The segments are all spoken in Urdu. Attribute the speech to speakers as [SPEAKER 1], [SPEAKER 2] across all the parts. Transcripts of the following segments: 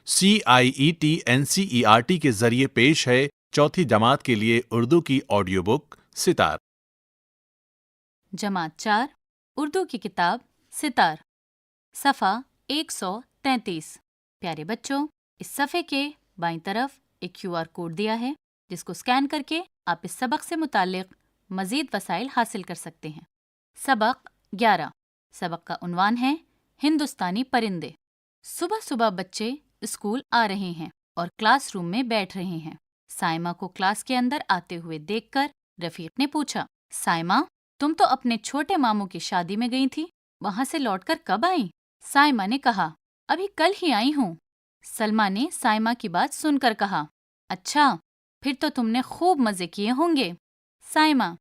[SPEAKER 1] CIET NCERT کے ذریعے پیش ہے چوتھی جماعت کے لیے اردو کی آڈیو بک ستار۔
[SPEAKER 2] جماعت 4 اردو کی کتاب ستار، صفحہ 133۔ پیارے بچوں، اس صفحے کے بائیں طرف ایک QR کوڈ دیا ہے جس کو اسکین کر کے آپ اس سبق سے متعلق مزید وسائل حاصل کر سکتے ہیں۔ سبق 11، سبق کا عنوان ہے ہندوستانی پرندے۔ صبح صبح بچے اسکول آ رہے ہیں اور کلاس روم میں بیٹھ رہے ہیں۔ سائمہ کو کلاس کے اندر آتے ہوئے دیکھ کر رفیق نے پوچھا، سائمہ، تم تو اپنے چھوٹے ماموں کی شادی میں گئی تھی، وہاں سے لوٹ کر کب آئیں؟ سائمہ نے کہا، ابھی کل ہی آئی ہوں۔ سلمیٰ نے سائمہ کی بات سن کر کہا، اچھا، پھر تو تم نے خوب مزے کیے ہوں گے۔ سائمہ،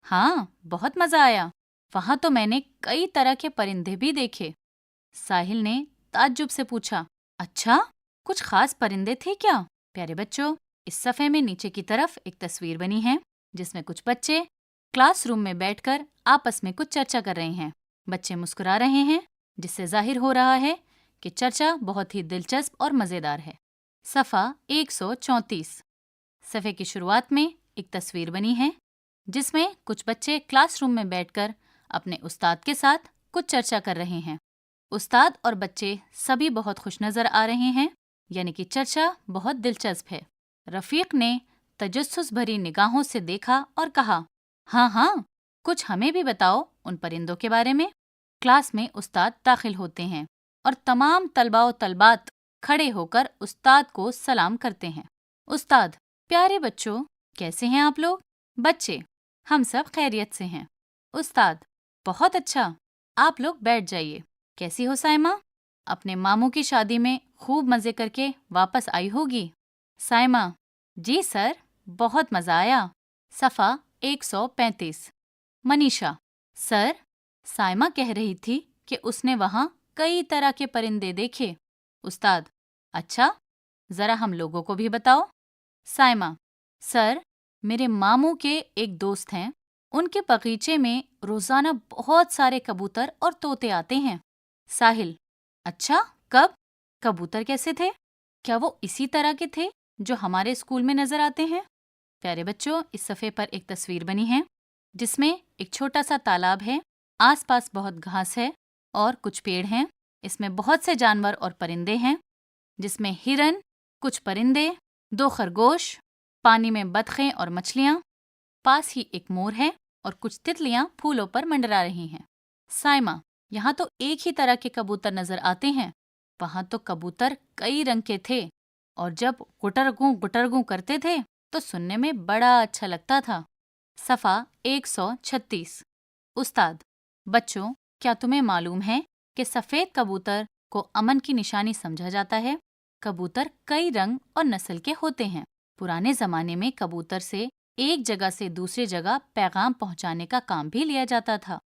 [SPEAKER 2] ہاں، بہت مزہ آیا، وہاں تو میں نے کئی طرح کے پرندے بھی دیکھے۔ ساحل نے تعجب سے پوچھا، اچھا، کچھ خاص پرندے تھے کیا؟ پیارے بچوں، اس صفحے میں نیچے کی طرف ایک تصویر بنی ہے جس میں کچھ بچے کلاس روم میں بیٹھ کر آپس میں کچھ چرچا کر رہے ہیں۔ بچے مسکرا رہے ہیں جس سے ظاہر ہو رہا ہے کہ چرچا بہت ہی دلچسپ اور مزیدار ہے۔ صفحہ 134، صفحے کی شروعات میں ایک تصویر بنی ہے جس میں کچھ بچے کلاس روم میں بیٹھ کر اپنے استاد کے ساتھ کچھ چرچا کر رہے ہیں۔ استاد اور بچے سبھی بہت خوش نظر آ رہے ہیں، یعنی کہ چرچا بہت دلچسپ ہے۔ رفیق نے تجسس بھری نگاہوں سے دیکھا اور کہا، ہاں ہاں، کچھ ہمیں بھی بتاؤ ان پرندوں کے بارے میں۔ کلاس میں استاد داخل ہوتے ہیں اور تمام طلباء و طالبات کھڑے ہو کر استاد کو سلام کرتے ہیں۔ استاد، پیارے بچوں، کیسے ہیں آپ لوگ؟ بچے، ہم سب خیریت سے ہیں۔ استاد، بہت اچھا، آپ لوگ بیٹھ جائیے۔ کیسی ہو سائمہ؟ اپنے ماموں کی شادی میں خوب مزے کر کے واپس آئی ہوگی۔ سائمہ، جی سر، بہت مزہ آیا۔ صفحہ 135۔ منیشا، سر، سائمہ کہہ رہی تھی کہ اس نے وہاں کئی طرح کے پرندے دیکھے۔ استاد، اچھا، ذرا ہم لوگوں کو بھی بتاؤ۔ سائمہ، سر، میرے ماموں کے ایک دوست ہیں، ان کے باغیچے میں روزانہ بہت سارے کبوتر اور طوطے آتے ہیں۔ ساحل، اچھا، کب؟ کبوتر کیسے تھے؟ کیا وہ اسی طرح کے تھے جو ہمارے اسکول میں نظر آتے ہیں؟ پیارے بچوں، اس صفحے پر ایک تصویر بنی ہے جس میں ایک چھوٹا سا تالاب ہے، آس پاس بہت گھاس ہے اور کچھ پیڑ ہیں۔ اس میں بہت سے جانور اور پرندے ہیں جس میں ہرن، کچھ پرندے، 2 خرگوش، پانی میں بطخیں اور مچھلیاں، پاس ہی ایک مور ہے اور کچھ تتلیاں پھولوں پر منڈرا رہی ہیں۔ سائمہ، یہاں تو ایک ہی طرح کے کبوتر نظر آتے ہیں، وہاں تو کبوتر کئی رنگ کے تھے اور جب گٹرگوں کرتے تھے تو سننے میں بڑا اچھا لگتا تھا۔ صفحہ 136۔ استاد، بچوں، کیا تمہیں معلوم ہے کہ سفید کبوتر کو امن کی نشانی سمجھا جاتا ہے؟ کبوتر کئی رنگ اور نسل کے ہوتے ہیں۔ پرانے زمانے میں کبوتر سے ایک جگہ سے دوسری جگہ پیغام پہنچانے کا کام بھی لیا جاتا تھا۔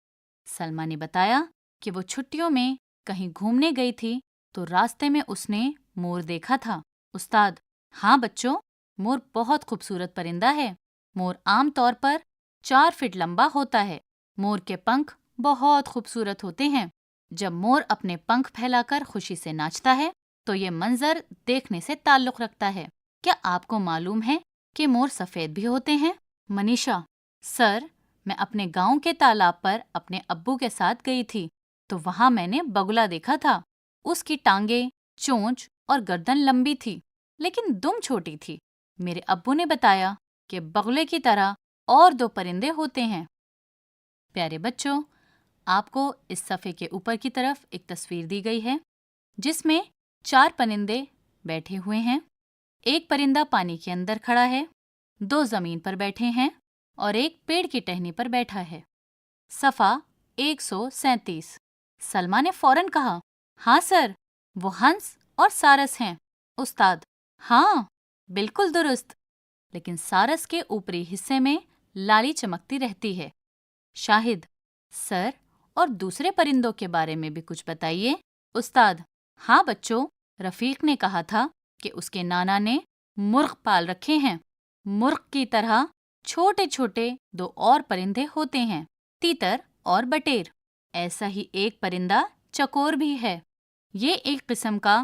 [SPEAKER 2] سلمیٰ نے بتایا کہ وہ چھٹیوں میں کہیں گھومنے گئی تھی تو راستے میں اس نے مور دیکھا تھا۔ استاد، ہاں بچوں، مور بہت خوبصورت پرندہ ہے۔ مور عام طور پر 4 فٹ لمبا ہوتا ہے۔ مور کے پنکھ بہت خوبصورت ہوتے ہیں۔ جب مور اپنے پنکھ پھیلا کر خوشی سے ناچتا ہے تو یہ منظر دیکھنے سے تعلق رکھتا ہے۔ کیا آپ کو معلوم ہے کہ مور سفید بھی ہوتے ہیں؟ منیشا، سر، میں اپنے گاؤں کے تالاب پر اپنے ابو کے ساتھ گئی تھی تو وہاں میں نے بگلا دیکھا تھا۔ اس کی ٹانگیں، چونچ اور گردن لمبی تھی لیکن دم چھوٹی تھی۔ میرے ابو نے بتایا کہ بگلے کی طرح اور 2 پرندے ہوتے ہیں۔ پیارے بچوں، آپ کو اس صفحے کے اوپر کی طرف ایک تصویر دی گئی ہے جس میں 4 پرندے بیٹھے ہوئے ہیں۔ ایک پرندہ پانی کے اندر کھڑا ہے، 2 زمین پر بیٹھے ہیں اور ایک پیڑ کی ٹہنی پر بیٹھا ہے۔ صفحہ 137۔ سلمیٰ نے فوراً کہا، ہاں سر، وہ ہنس اور سارس ہیں۔ استاد، ہاں، بالکل درست، لیکن سارس کے اوپری حصے میں لالی چمکتی رہتی ہے۔ شاہد، سر، اور دوسرے پرندوں کے بارے میں بھی کچھ بتائیے۔ استاد، ہاں بچوں، رفیق نے کہا تھا کہ اس کے نانا نے مرغ پال رکھے ہیں۔ مرغ کی طرح چھوٹے چھوٹے 2 اور پرندے ہوتے ہیں، تیتر اور بٹیر۔ ایسا ہی ایک پرندہ چکور بھی ہے۔ یہ ایک قسم کا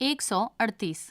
[SPEAKER 2] 138।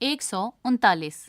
[SPEAKER 2] 139।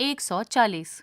[SPEAKER 2] 140।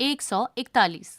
[SPEAKER 2] 141।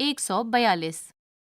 [SPEAKER 2] 142।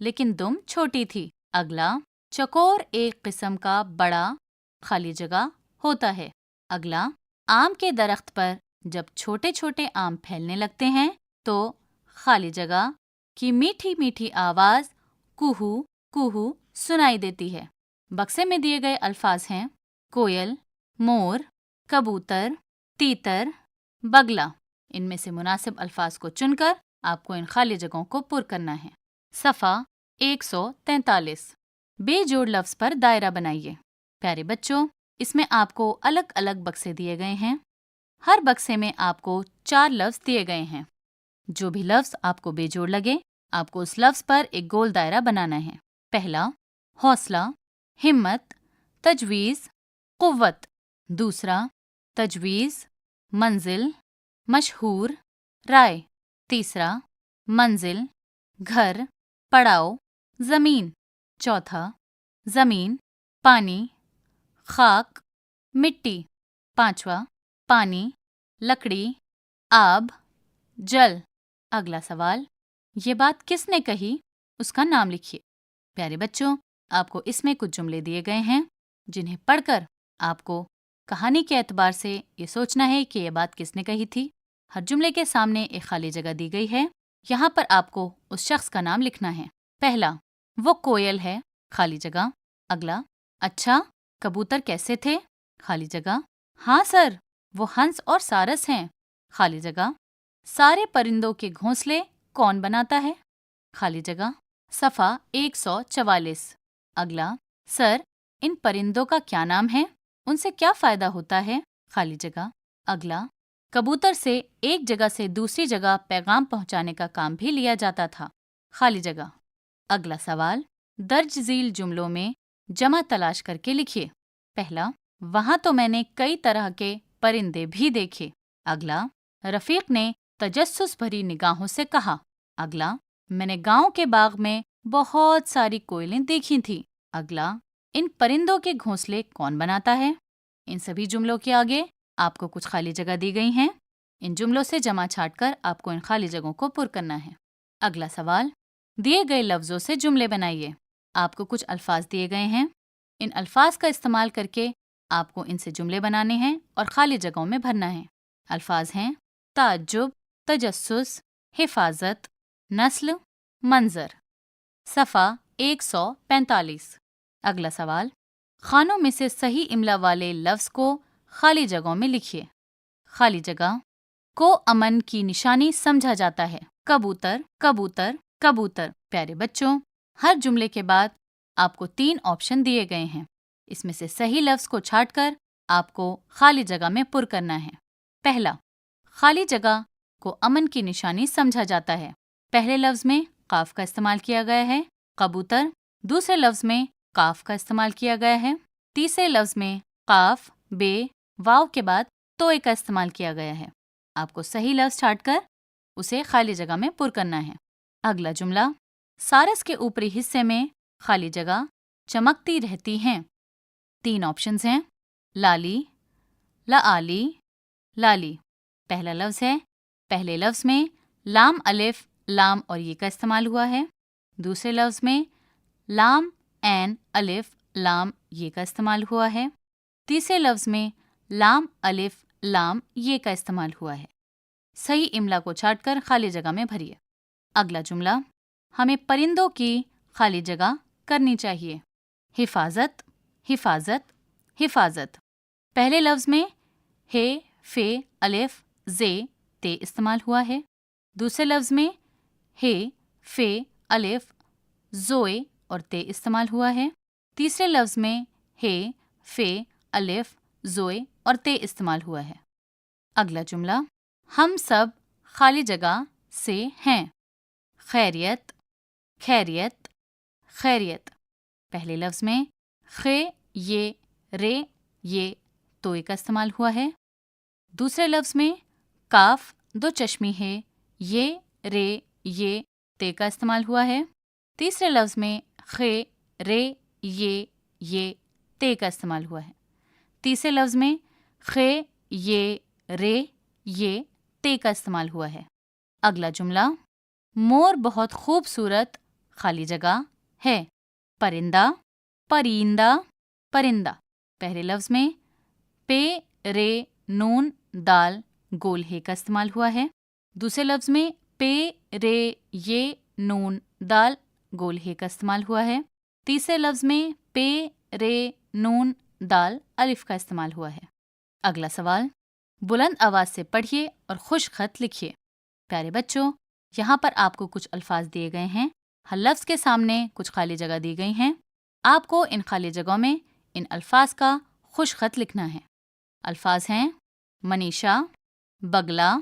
[SPEAKER 2] لیکن دم چھوٹی تھی. اگلا چکور ایک قسم کا بڑا خالی جگہ ہوتا ہے. اگلا آم کے درخت پر جب چھوٹے چھوٹے آم پھیلنے لگتے ہیں تو خالی جگہ کی میٹھی میٹھی آواز کوہو کوہو سنائی دیتی ہے. بکسے میں دیے گئے الفاظ ہیں کوئل، مور، کبوتر، تیتر، بگلا. ان میں سے مناسب الفاظ کو چن کر آپ کو ان خالی جگہوں کو پر کرنا ہے. صفحہ 143. بے جوڑ لفظ پر دائرہ بنائیے. پیارے بچوں، اس میں آپ کو الگ الگ بکسے دیے گئے ہیں. ہر بکسے میں آپ کو 4 لفظ دیے گئے ہیں. جو بھی لفظ آپ کو بے جوڑ لگے آپ کو اس لفظ پر ایک گول دائرہ بنانا ہے. پہلا حوصلہ، ہمت، تجویز، قوت. دوسرا تجویز، منزل، مشہور، رائے. تیسرا منزل، گھر، پڑاؤ، زمین. چوتھا زمین، پانی، خاک، مٹی. پانچواں پانی، لکڑی، آب، جل. اگلا سوال، یہ بات کس نے کہی؟ اس کا نام لکھیے. پیارے بچوں، آپ کو اس میں کچھ جملے دیے گئے ہیں جنہیں پڑھ کر آپ کو کہانی کے اعتبار سے یہ سوچنا ہے کہ یہ بات کس نے کہی تھی. ہر جملے کے سامنے ایک خالی جگہ دی گئی ہے. یہاں پر آپ کو اس شخص کا نام لکھنا ہے. پہلا، وہ کوئل ہے، خالی جگہ. اگلا، اچھا کبوتر کیسے تھے؟ خالی جگہ. ہاں سر، وہ ہنس اور سارس ہیں. خالی جگہ. سارے پرندوں کے گھونسلے کون بناتا ہے؟ خالی جگہ. صفحہ 144. اگلا، سر ان پرندوں کا کیا نام ہے؟ ان سے کیا فائدہ ہوتا ہے؟ خالی جگہ. اگلا، کبوتر سے ایک جگہ سے دوسری جگہ پیغام پہنچانے کا کام بھی لیا جاتا تھا. خالی جگہ. اگلا سوال، درج ذیل جملوں میں جمع تلاش کر کے لکھیے. پہلا، وہاں تو میں نے کئی طرح کے پرندے بھی دیکھے. اگلا، رفیق نے تجسس بھری نگاہوں سے کہا. اگلا، میں نے گاؤں کے باغ میں بہت ساری کوئلیں دیکھی تھیں. اگلا، ان پرندوں کے گھونسلے کون بناتا ہے؟ ان سبھی جملوں کے آگے آپ کو کچھ خالی جگہ دی گئی ہیں. ان جملوں سے جمع چھانٹ کر آپ کو ان خالی جگہوں کو پر کرنا ہے. اگلا سوال، دیے گئے لفظوں سے جملے بنائیے. آپ کو کچھ الفاظ دیے گئے ہیں. ان الفاظ کا استعمال کر کے آپ کو ان سے جملے بنانے ہیں اور خالی جگہوں میں بھرنا ہے. الفاظ ہیں تعجب، تجسس، حفاظت، نسل، منظر. صفحہ 145. اگلا سوال، خانوں میں سے صحیح املا والے لفظ کو خالی جگہوں میں لکھیے. خالی جگہ. کو امن کی نشانی سمجھا جاتا ہے. کبوتر، کبوتر، کبوتر. پیارے بچوں، ہر جملے کے بعد آپ کو 3 آپشن دیے گئے ہیں. اس میں سے صحیح لفظ کو چھانٹ کر آپ کو خالی جگہ میں پر کرنا ہے. پہلا، خالی جگہ کو امن کی نشانی سمجھا جاتا ہے. پہلے لفظ میں قاف کا استعمال کیا گیا ہے. کبوتر. دوسرے لفظ میں قاف کا استعمال کیا گیا ہے. تیسرے لفظ میں قاف، بے، واو کے بعد توئے کا استعمال کیا گیا ہے. آپ کو صحیح لفظ چھانٹ کر اسے خالی جگہ میں پر کرنا ہے. اگلا جملہ، سارس کے اوپری حصے میں خالی جگہ چمکتی رہتی ہیں. 3 آپشنز ہیں، لالی، لآلی، لالی. پہلا لفظ ہے، پہلے لفظ میں لام الف لام اور یہ کا استعمال ہوا ہے. دوسرے لفظ میں لام عین الف لام یہ کا استعمال ہوا ہے. تیسرے لفظ میں لام الف لام یہ کا استعمال ہوا ہے. صحیح املا کو چھانٹ کر خالی جگہ میں بھریے. اگلا جملہ، ہمیں پرندوں کی خالی جگہ کرنی چاہیے. حفاظت، حفاظت، حفاظت. پہلے لفظ میں ہے، فے، الف، زے، تے استعمال ہوا ہے. دوسرے لفظ میں ہے، فے، الف، زوئے اور تے استعمال ہوا ہے. تیسرے لفظ میں ہے، فے، الف، زوئے اور تے استعمال ہوا ہے. اگلا جملہ، ہم سب خالی جگہ سے ہیں. خیریت، خیریت، خیریت. پہلے لفظ میں خے، یہ، رے، یہ، توئے کا استعمال ہوا ہے. دوسرے لفظ میں کاف، 2 چشمی ہے، یہ، رے، یہ، تے کا استعمال ہوا ہے. تیسرے لفظ میں خے، رے، یہ، تے کا استعمال ہوا ہے. تیسرے لفظ میں خے، یہ، رے، یہ، تے کا استعمال ہوا ہے. اگلا جملہ، مور بہت خوبصورت خالی جگہ ہے پرندہ، پرندہ، پرندہ۔ پہلے لفظ میں پے، رے، نون، دال، گول ہے کا استعمال ہوا ہے۔ دوسرے لفظ میں پے، رے، یہ، نون، دال، گول ہے کا استعمال ہوا ہے۔ تیسرے لفظ میں پے، رے، نون، دال، الف کا استعمال ہوا ہے۔ اگلا سوال، بلند آواز سے پڑھیے اور خوش خط لکھیے۔ پیارے بچوں، یہاں پر آپ کو کچھ الفاظ دیے گئے ہیں۔ ہر لفظ کے سامنے کچھ خالی جگہ دی گئی ہیں۔ آپ کو ان خالی جگہوں میں ان الفاظ کا خوش خط لکھنا ہے۔ الفاظ ہیں منیشا، بگلا،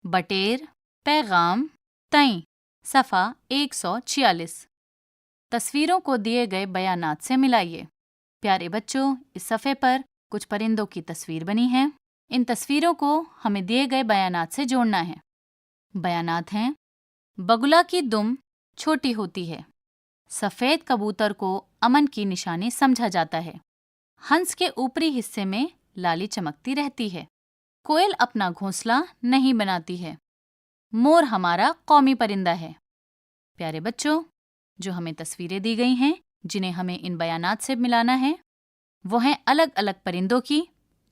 [SPEAKER 2] بٹیر، پیغام، تئیں۔ صفحہ 146۔ تصویروں کو دیے گئے بیانات سے ملائیے۔ پیارے بچوں، اس صفحے پر کچھ پرندوں کی تصویر بنی ہے۔ ان تصویروں کو ہمیں دیے گئے بیانات سے جوڑنا ہے۔ بیانات ہیں، بگلا کی دم چھوٹی ہوتی ہے، سفید کبوتر کو امن کی نشانی سمجھا جاتا ہے، ہنس کے اوپری حصے میں لالی چمکتی رہتی ہے، کوئل اپنا گھونسلہ نہیں بناتی ہے، مور ہمارا قومی پرندہ ہے۔ پیارے بچوں، جو ہمیں تصویریں دی گئی ہیں جنہیں ہمیں ان بیانات سے ملانا ہے وہ ہیں الگ الگ پرندوں کی،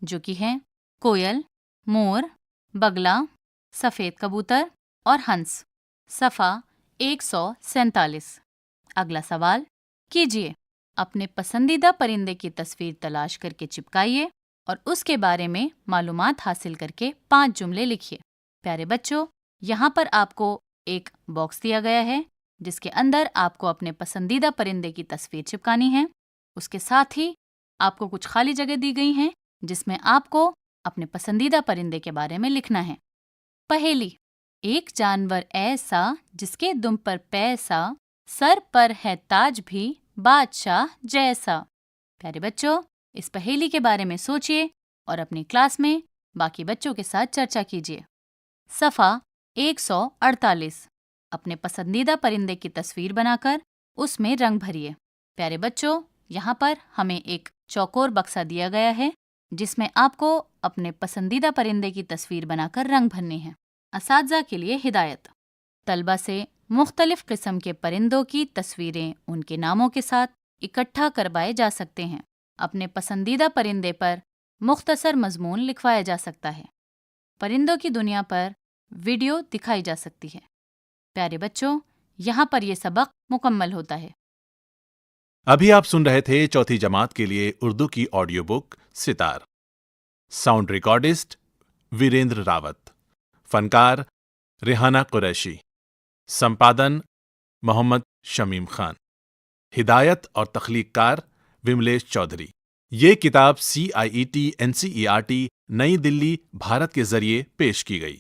[SPEAKER 2] جو کہ ہیں کوئل، مور، بگلا، سفید کبوتر اور ہنس۔ صفحہ 147۔ اگلا سوال کیجیے، اپنے پسندیدہ پرندے کی تصویر تلاش کر کے چپکائیے اور اس کے بارے میں معلومات حاصل کر کے 5 جملے لکھیے۔ پیارے بچوں، یہاں پر آپ کو ایک باکس دیا گیا ہے جس کے اندر آپ کو اپنے پسندیدہ پرندے کی تصویر چپکانی ہے۔ اس کے ساتھ ہی آپ کو کچھ خالی جگہ دی گئی ہیں جس میں آپ کو اپنے پسندیدہ پرندے کے بارے میں لکھنا ہے۔ پہیلی، ایک جانور ایسا جس کے دم پر پیسا، سر پر ہے تاج بھی بادشاہ جیسا۔ پیارے بچوں، اس پہیلی کے بارے میں سوچئے اور اپنی کلاس میں باقی بچوں کے ساتھ چرچا کیجیے۔ صفحہ 148۔ اپنے پسندیدہ پرندے کی تصویر بنا کر اس میں رنگ بھریے۔ پیارے بچوں، یہاں پر ہمیں ایک چوکور بکسا دیا گیا ہے جس میں آپ کو اپنے پسندیدہ پرندے کی تصویر بنا کر رنگ بھرنے ہیں۔ اساتذہ کے لیے ہدایت، طلبہ سے مختلف قسم کے پرندوں کی تصویریں ان کے ناموں کے ساتھ اکٹھا کروائے جا سکتے ہیں۔ اپنے پسندیدہ پرندے پر مختصر مضمون لکھوایا جا سکتا ہے۔ پرندوں کی دنیا پر ویڈیو دکھائی جا سکتی ہے۔ پیارے بچوں، یہاں پر یہ سبق مکمل ہوتا ہے۔
[SPEAKER 1] ابھی آپ سن رہے تھے چوتھی جماعت کے لیے اردو کی آڈیو بک ستار۔ ساؤنڈ ریکارڈسٹ ویریندر راوت، فنکار ریحانہ قریشی، سمپادن محمد شمیم خان، ہدایت اور تخلیق کار وملیش چودھری۔ یہ کتاب CIET NCERT نئی دلی، بھارت کے ذریعے پیش کی گئی۔